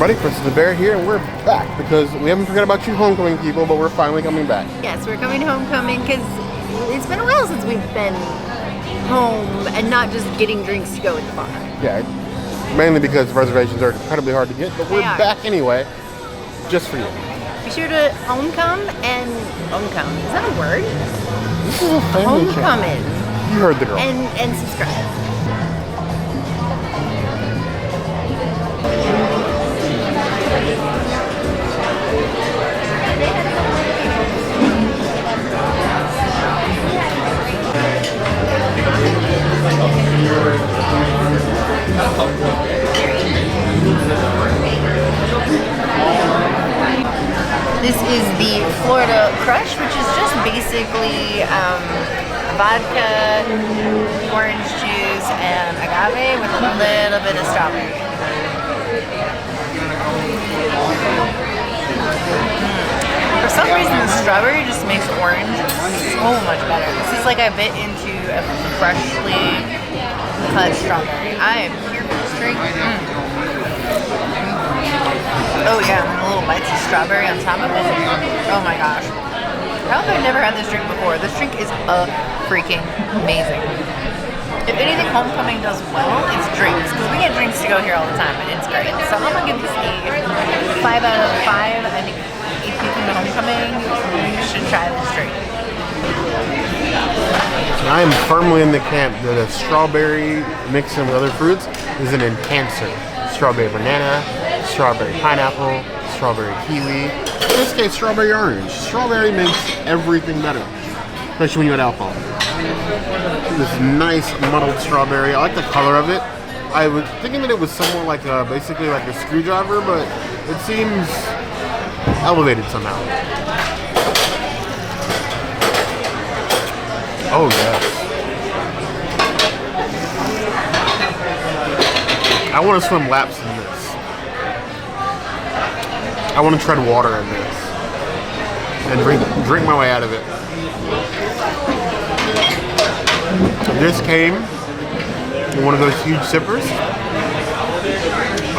everybody, Princess the Bear here, and we're back because we haven't forgot about you homecoming people, but we're finally coming back. Yes, we're coming homecoming because it's been a while since we've been home and not just getting drinks to go with the bar. Yeah, mainly because reservations are incredibly hard to get, but we're back anyway, just for you. Be sure to homecom and homecom. Is that a word? This is a family Homecomin. You heard the girl. And subscribe. This is the Florida Crush, which is just basically vodka, orange juice, and agave with a little bit of strawberry. For some reason, the strawberry just makes orange so much better. This is like I bit into a freshly cut strawberry. I am here for this drink. Oh yeah, and little bites of strawberry on top of it. Oh my gosh. How have I never had this drink before? This drink is freaking amazing. If anything homecoming does well, it's drinks. Because we get drinks to go here all the time and it's great. So I'm going to give this a 5 out of 5. I think if you come to homecoming, you should try this drink. I am firmly in the camp that a strawberry mixed in with other fruits is an enhancer. Strawberry banana, strawberry pineapple, strawberry kiwi. In this case, strawberry orange. Strawberry makes everything better, especially when you add alcohol. This nice muddled strawberry. I like the color of it. I was thinking that it was somewhat like basically like a screwdriver, but it seems elevated somehow. Oh yes. I want to swim laps in this. I want to tread water in this and drink my way out of it. If this came in one of those huge sippers,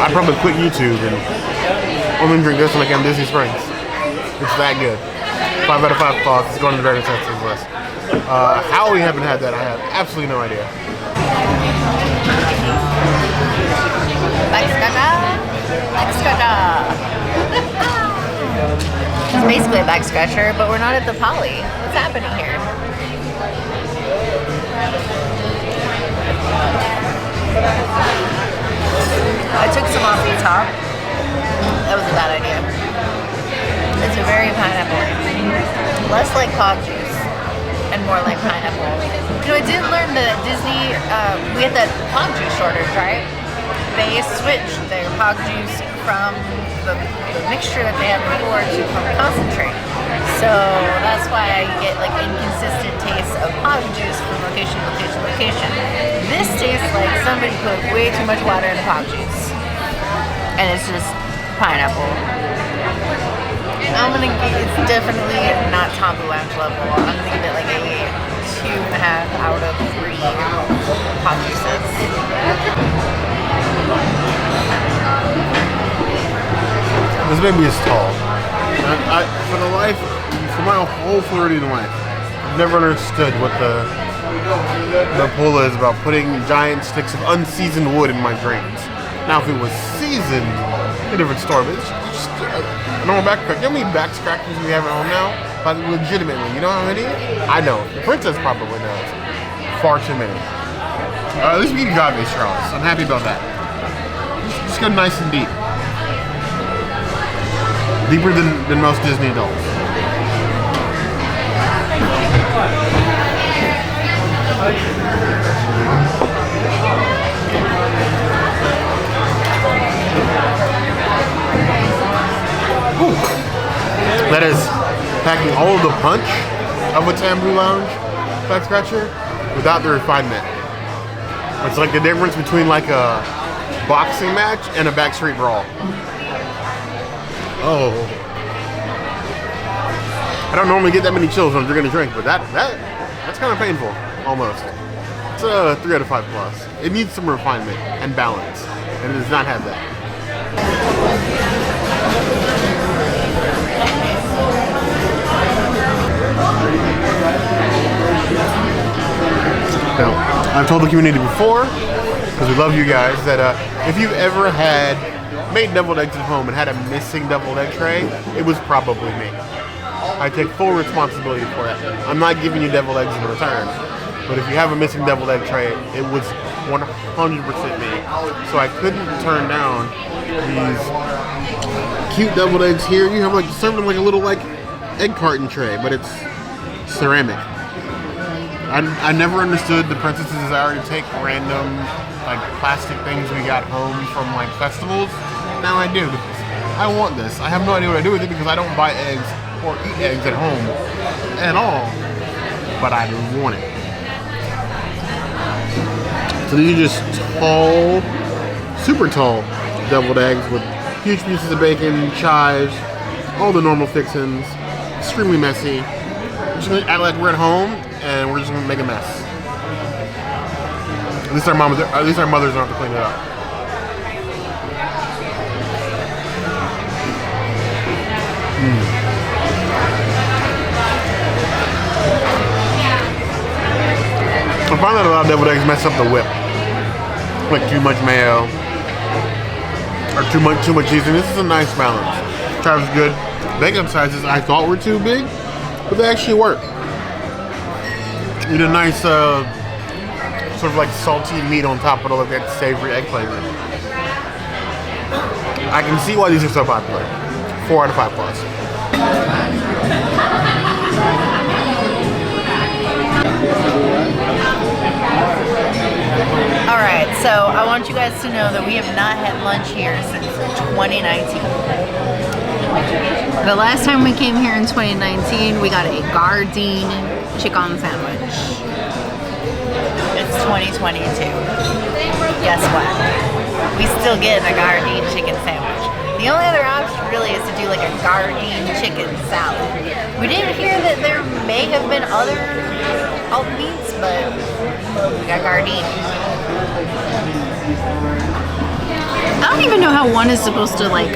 I'd probably quit YouTube and only drink this when I come to Disney Springs. It's that good. 5 out of 5 thoughts. It's going to the very sensitive list. How we haven't had that, I have absolutely no idea. It's basically a back scratcher, but we're not at the Poly. What's happening here? I took some off the top. That was a bad idea. It's a very pineapple. Less like pog juice and more like pineapple. You know, I did learn that at Disney, we had that pog juice shortage, right? They switched their pog juice from the mixture that they had before to from concentrate. So that's why I get like inconsistent tastes of pog juice from location to location to location. This tastes like somebody put way too much water in the pog juice. And it's just pineapple. I'm gonna give it's definitely not Tombo Lounge level. I'm gonna give it like a 2.5 out of 3 pog juices. This baby is tall. For my whole Floridian life, I've never understood what the pull is about putting giant sticks of unseasoned wood in my drinks. Now, if it was seasoned, a different story, but it's just a normal back crack. You know how many back scratchers we have at home now? Like, legitimately, you know how many? I know. The princess probably knows. Far too many. At least we eat agave straws. I'm happy about that. Just go nice and deep. Deeper than most Disney adults. Ooh. That is packing all of the punch of a Tambu Lounge back scratcher without the refinement. It's like the difference between like a boxing match and a backstreet brawl. Oh. I don't normally get that many chills when I'm drinking a drink, but that's kind of painful, almost. It's a 3 out of 5 plus. It needs some refinement and balance, and it does not have that. I've told the community before, because we love you guys, that if you've ever made deviled eggs at home and had a missing deviled egg tray, it was probably me. I take full responsibility for it. I'm not giving you deviled eggs in return. But if you have a missing deviled egg tray, it was 100% me. So I couldn't turn down these cute deviled eggs here. You have like served in like a little like egg carton tray, but it's ceramic. I never understood the princess's desire to take random like plastic things we got home from like festivals. Now I do. I want this. I have no idea what I do with it because I don't buy eggs or eat eggs at home at all. But I want it. So these are just tall, super tall deviled eggs with huge pieces of bacon, chives, all the normal fixings. Extremely messy. We're just gonna act like we're at home and we're just gonna make a mess. At least our mothers don't have to clean it up. I find that a lot of deviled eggs mess up the whip. Like too much mayo or too much cheese, and this is a nice balance. Chives is good. Bacon sizes I thought were too big, but they actually work. You get a nice sort of like salty meat on top of all of that savory egg flavor. I can see why these are so popular. 4 out of 5 plus. Alright, so I want you guys to know that we have not had lunch here since 2019. The last time we came here in 2019, we got a Gardien chicken sandwich. It's 2022. Guess what? We still get a Gardien chicken sandwich. The only other option really is to do like a Gardien chicken salad. We did hear that there may have been other alt meats, but we got Gardien. I don't even know how one is supposed to like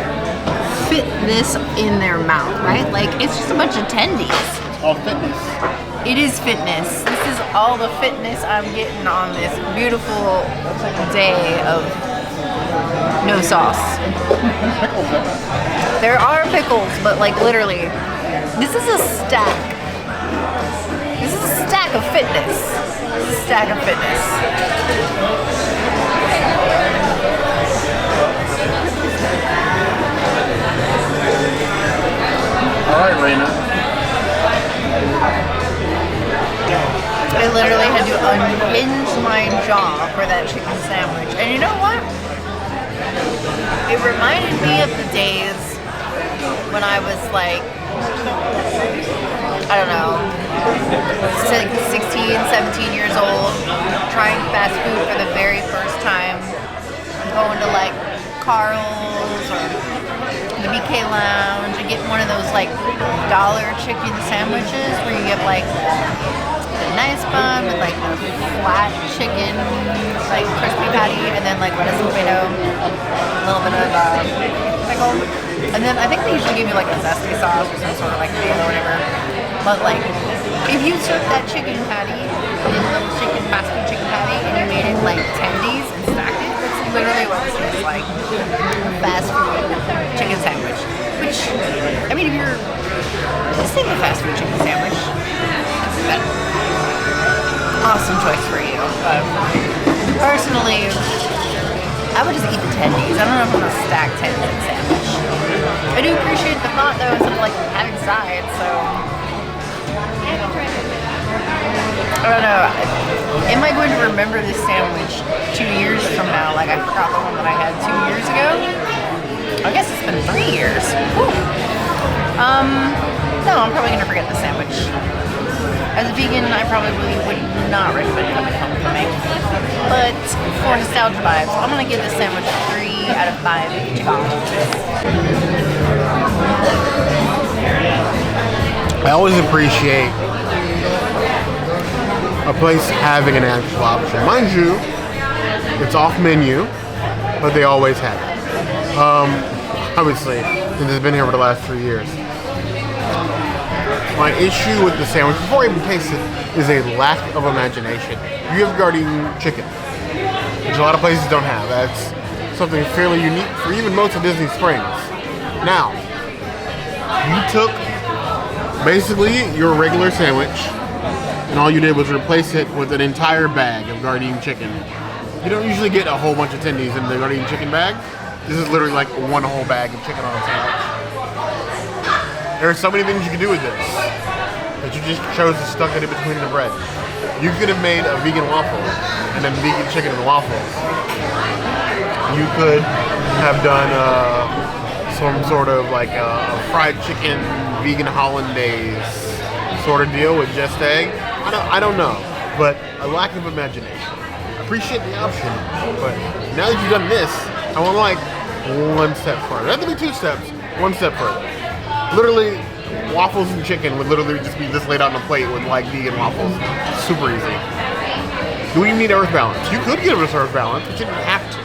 fit this in their mouth, right? Like it's just a bunch of tendies. It's all fitness. It is fitness. This is all the fitness I'm getting on this beautiful day of no sauce. There are pickles, but like literally, this is a stack. This is a stack of fitness. This is a stack of fitness. All right, Raina. I literally had to unhinge my jaw for that chicken sandwich. And you know what? It reminded me of the days when I was like, I don't know, 16, 17 years old, trying fast food for the very first time, going to like Carl's or the BK Lounge and getting one of those like dollar chicken sandwiches where you get like a nice bun with like a flat chicken, like crispy patty, and then like lettuce and tomato, a little bit of pickle, and then I think they usually give you like a zesty sauce or some sort of like mayo or whatever. But like, if you took that chicken patty, a little chicken fast food chicken patty, and you made it like tendies and stacked it, that's literally what this is like. Fast food chicken sandwich. Which, I mean, if you're just think a fast food chicken sandwich, awesome choice for you. But personally, I would just eat the tendies. I don't know if I'm gonna stack tendies and sandwich. I do appreciate the thought though, instead of like having sides, so I don't know. Am I going to remember this sandwich 2 years from now? Like I forgot the one that I had 2 years ago? I guess it's been 3 years. Whew. No, I'm probably gonna forget the sandwich. As a vegan, I probably would not recommend coming home for me. But for nostalgia vibes, I'm gonna give this sandwich 3 out of 5 chocolates. I always appreciate a place having an actual option. Mind you, it's off menu, but they always have it. Obviously, since it's been here for the last 3 years. My issue with the sandwich, before I even taste it, is a lack of imagination. You have Gardien chicken, which a lot of places don't have. That's something fairly unique for even most of Disney Springs. Now, you took basically your regular sandwich, and all you did was replace it with an entire bag of Gardien chicken. You don't usually get a whole bunch of tendies in the Gardien chicken bag. This is literally like one whole bag of chicken on a sandwich. There are so many things you can do with this that you just chose to stuck it in between the bread. You could have made a vegan waffle and then vegan chicken and waffles. You could have done some sort of like a fried chicken vegan hollandaise sort of deal with just egg. I don't know, but a lack of imagination. Appreciate the option, but now that you've done this, I want like one step further. It doesn't have to be 2 steps, 1 step further. Literally, waffles and chicken would literally just be this laid out on a plate with like vegan waffles. Super easy. Do we need earth balance? You could give us earth balance, but you didn't have to.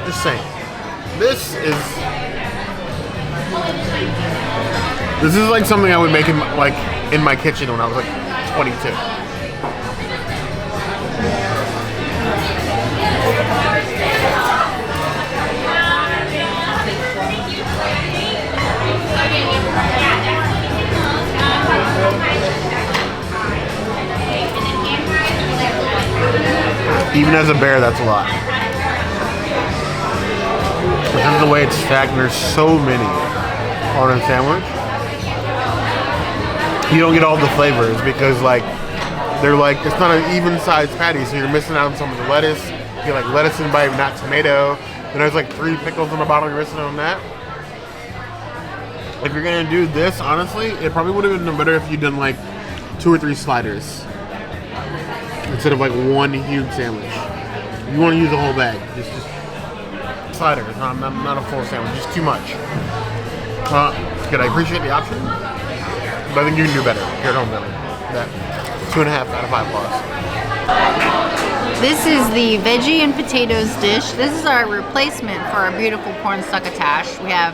Just saying. This is like something I would make in my kitchen when I was like 22. Even as a bear, that's a lot. Because of the way it's stacked, there's so many on a sandwich. You don't get all the flavors because they're like, it's not an even sized patty, so you're missing out on some of the lettuce. You get like lettuce and bite, not tomato. Then there's like 3 pickles on the bottom, you're missing on that. If you're gonna do this, honestly, it probably would have been better if you'd done like 2 or 3 sliders instead of like one huge sandwich. You want to use the whole bag, just sliders, not a full sandwich, just too much. Good, I appreciate the option, but I think you can do better here at Homecomin. That 2.5 out of 5 plus. This is the veggie and potatoes dish. This is our replacement for our beautiful corn succotash. We have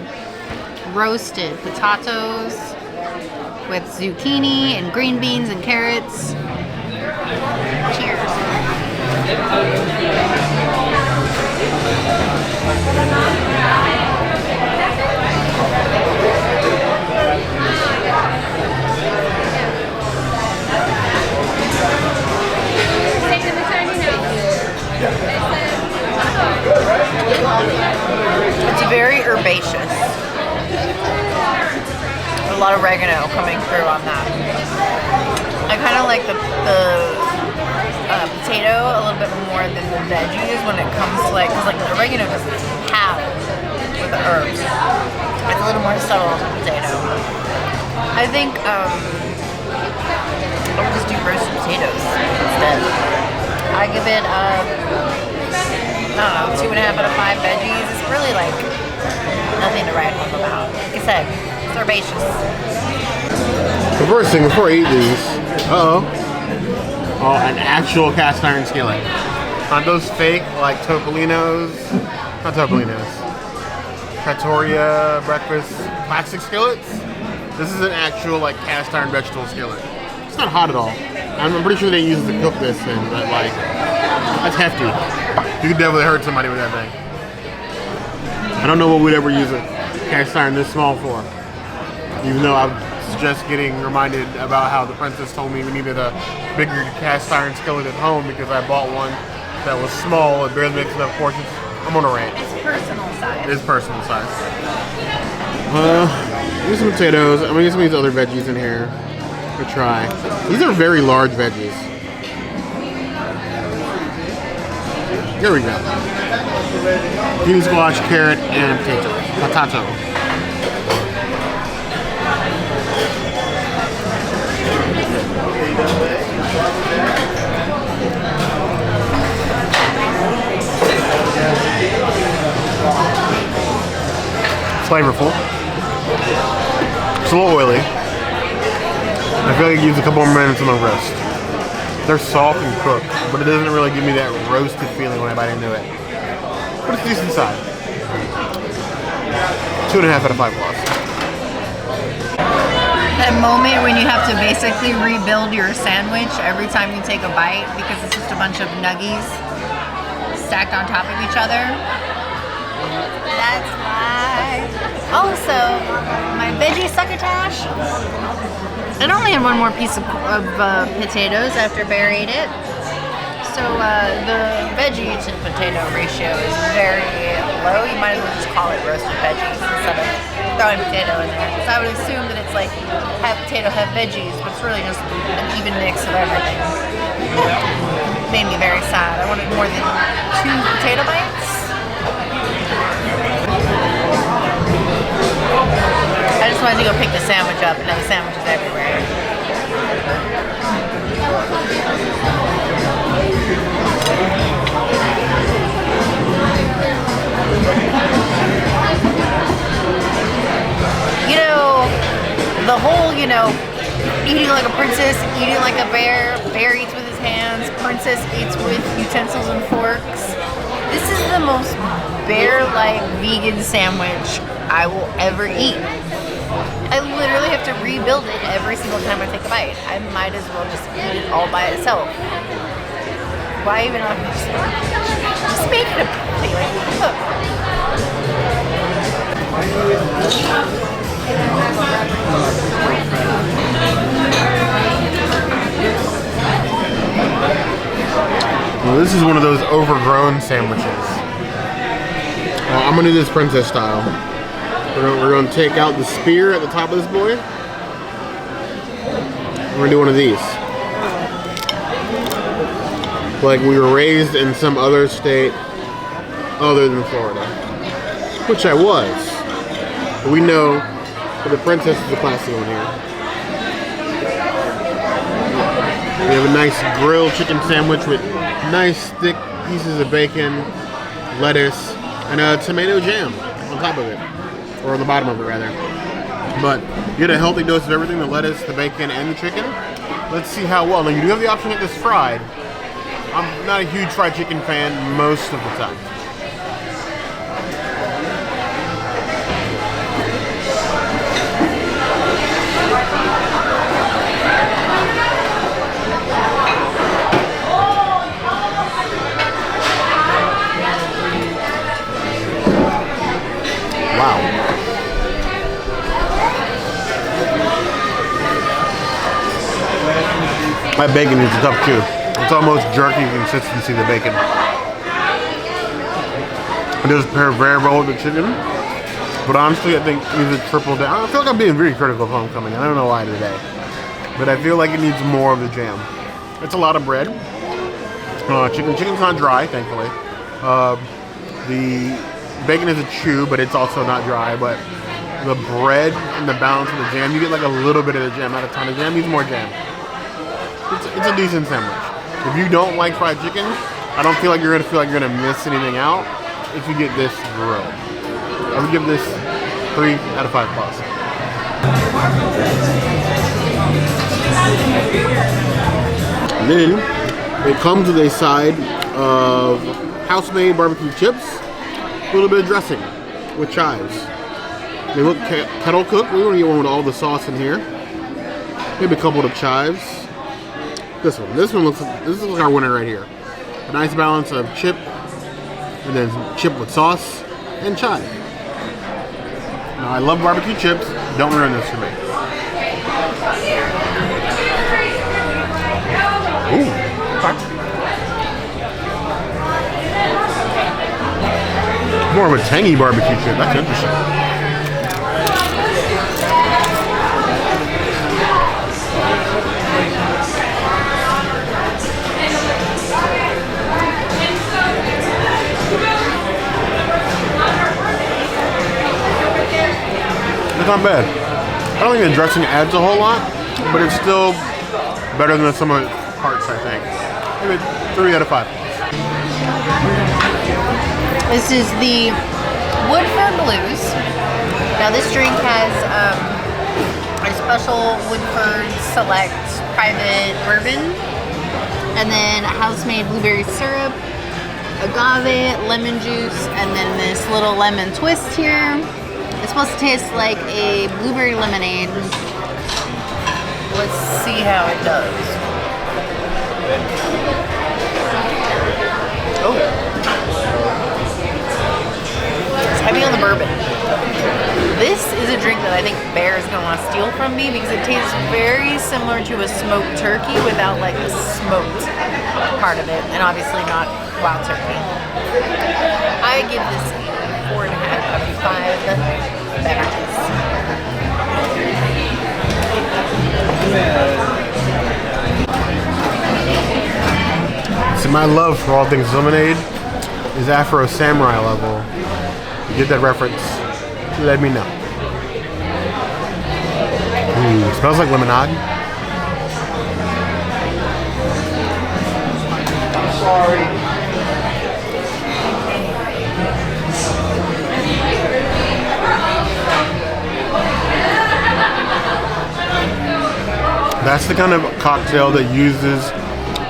roasted potatoes with zucchini and green beans and carrots. Cheers. It's very herbaceous. A lot of oregano coming through on that. I kind of like the potato a little bit more than the veggies when it comes to like, because like the oregano doesn't have with the herbs. It's a little more subtle than the potato. I think I would just do roasted potatoes instead. I give it I don't know, 2.5 out of 5 veggies. It's really like nothing to write home about. Like I said, it's herbaceous. The first thing before I eat these, an actual cast iron skillet. Not those fake like Topolino's, not Topolino's, Trattoria breakfast plastic skillets. This is an actual like cast iron vegetable skillet. It's not hot at all. I'm pretty sure they use it to cook this in, but like, that's hefty. You could definitely hurt somebody with that thing. I don't know what we'd ever use a cast iron this small for. Even though I was just getting reminded about how the princess told me we needed a bigger cast iron skillet at home because I bought one that was small and barely makes enough portions. I'm on a rant. It's personal size. It is personal size. Here's some potatoes. I'm gonna get some of these other veggies in here to try. These are very large veggies. Here we go. Green squash, carrot, and potato. Flavorful. It's a little oily. I feel like I used a couple more minutes on the roast. They're soft and cooked, but it doesn't really give me that roasted feeling when I bite into it. But it's decent size. 2.5 out of 5 plus. That moment when you have to basically rebuild your sandwich every time you take a bite because it's just a bunch of nuggies stacked on top of each other. That's why. Also, my veggie succotash. I only had one more piece of potatoes after Barry ate it. So the veggie to potato ratio is very low. You might as well just call it roasted veggies instead of throwing potato in there. So I would assume that it's like half potato, half veggies, but it's really just an even mix of everything. Made me very sad. I wanted more than 2 potato bites. I just wanted to go pick the sandwich up, and now the sandwich is everywhere. You know, the whole, eating like a princess, eating like a bear, bear eats with his hands, princess eats with utensils and forks. This is the most bear-like vegan sandwich I will ever eat. I literally have to rebuild it every single time I take a bite. I might as well just eat it all by itself. Why even just make it a thing, like, look. Well, this is one of those overgrown sandwiches. I'm gonna do this princess style. We're gonna take out the spear at the top of this boy. We're gonna do one of these. Like we were raised in some other state other than Florida. Which I was. But we know that the princess is the classy one here. We have a nice grilled chicken sandwich with nice thick pieces of bacon, lettuce, and a tomato jam on top of it. Or on the bottom of it, rather. But you get a healthy dose of everything, the lettuce, the bacon, and the chicken. Let's see how well. Now, you do have the option to get this fried. I'm not a huge fried chicken fan most of the time. Wow. That bacon is a tough chew. It's almost jerky consistency, the bacon. It does pair very well with the chicken. But honestly, I think it needs a triple down. I feel like I'm being very critical of Homecoming. I don't know why today. But I feel like it needs more of the jam. It's a lot of bread. Chicken's not dry, thankfully. The bacon is a chew, but it's also not dry. But the bread and the balance of the jam, you get like a little bit of the jam, not a ton of jam. Needs more jam. It's a decent sandwich. If you don't like fried chicken, I don't feel like you're gonna miss anything out if you get this grilled. I would give this 3 out of 5 plus. And then it comes with a side of house-made barbecue chips, a little bit of dressing with chives. They look kettle cooked. We're gonna get one with all the sauce in here. Maybe a couple of chives. This looks like our winner right here. A nice balance of chip, and then chip with sauce and chive. Now I love barbecue chips. Don't ruin this for me. Ooh, okay. More of a tangy barbecue chip. That's interesting. It's not bad. I don't think the dressing adds a whole lot, but it's still better than some of the parts, I think. Maybe 3 out of 5. This is the Woodford Blues. Now this drink has a special Woodford Select Private Bourbon, and then house-made blueberry syrup, agave, lemon juice, and then this little lemon twist here. It's supposed to taste like a blueberry lemonade. Let's see how it does. Oh. It's heavy on the bourbon. This is a drink that I think Bear is going to want to steal from me because it tastes very similar to a smoked turkey without like the smoked part of it, and obviously not wild turkey. I give this a 4.5 out of 5 beverages. So my love for all things lemonade is Afro Samurai level. You get that reference? Let me know. Ooh, smells like lemonade. I'm sorry. That's the kind of cocktail that uses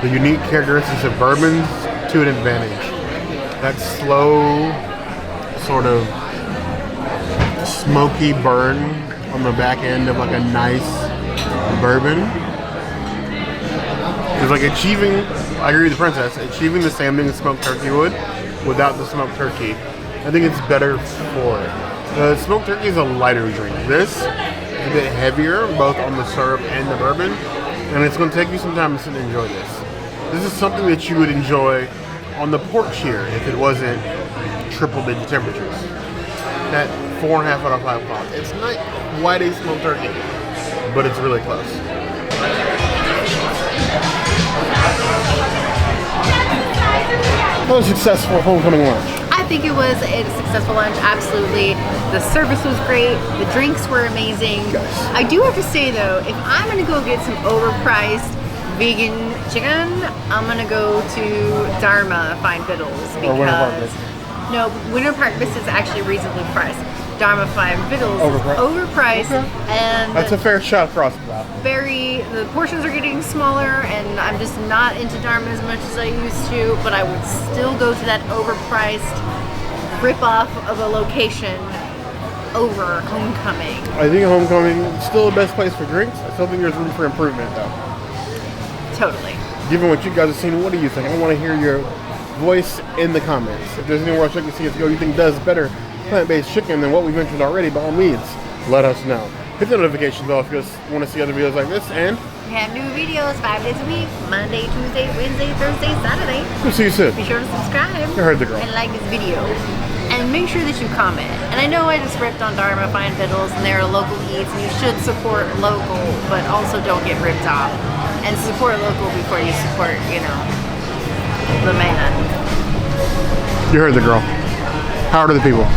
the unique characteristics of bourbons to an advantage. That slow, sort of smoky burn on the back end of like a nice bourbon is like achieving, I agree with the princess, achieving the same thing that smoked turkey would without the smoked turkey. I think it's better for it. The smoked turkey is a lighter drink. This is a bit heavier, both on the syrup and the bourbon, and it's going to take you some time to sit and enjoy this. This is something that you would enjoy on the porch here if it wasn't triple-digit temperatures. At 4.5 out of 5 o'clock. It's not quite a smoked turkey, but it's really close. What was a successful homecoming lunch? I think it was a successful lunch, absolutely. The service was great, the drinks were amazing. Yes. I do have to say though, if I'm gonna go get some overpriced vegan chicken, I'm gonna go to Dharma Fine Fiddles because Winter Park this is actually reasonably priced. Dharma Fine Fiddles is overpriced, okay. And that's a fair shot across the bow. The portions are getting smaller, and I'm just not into Dharma as much as I used to, but I would still go to that overpriced rip-off of a location over Homecoming. I think Homecoming is still the best place for drinks. I still think there's room for improvement though. Totally. Given what you guys have seen, what do you think? I want to hear your voice in the comments. If there's anywhere else you can see us go you think does better plant-based chicken than what we mentioned already, by all means, let us know. Hit the notification bell if you guys want to see other videos like this, and we have new videos 5 days a week, Monday, Tuesday, Wednesday, Thursday, Saturday. We'll see you soon. Be sure to subscribe. You heard the girl. And like this video. And make sure that you comment. And I know I just ripped on Dharma Fine Fiddles, and they're local eats, and you should support local, but also don't get ripped off. And support local before you support, the man. You heard the girl. How are the people?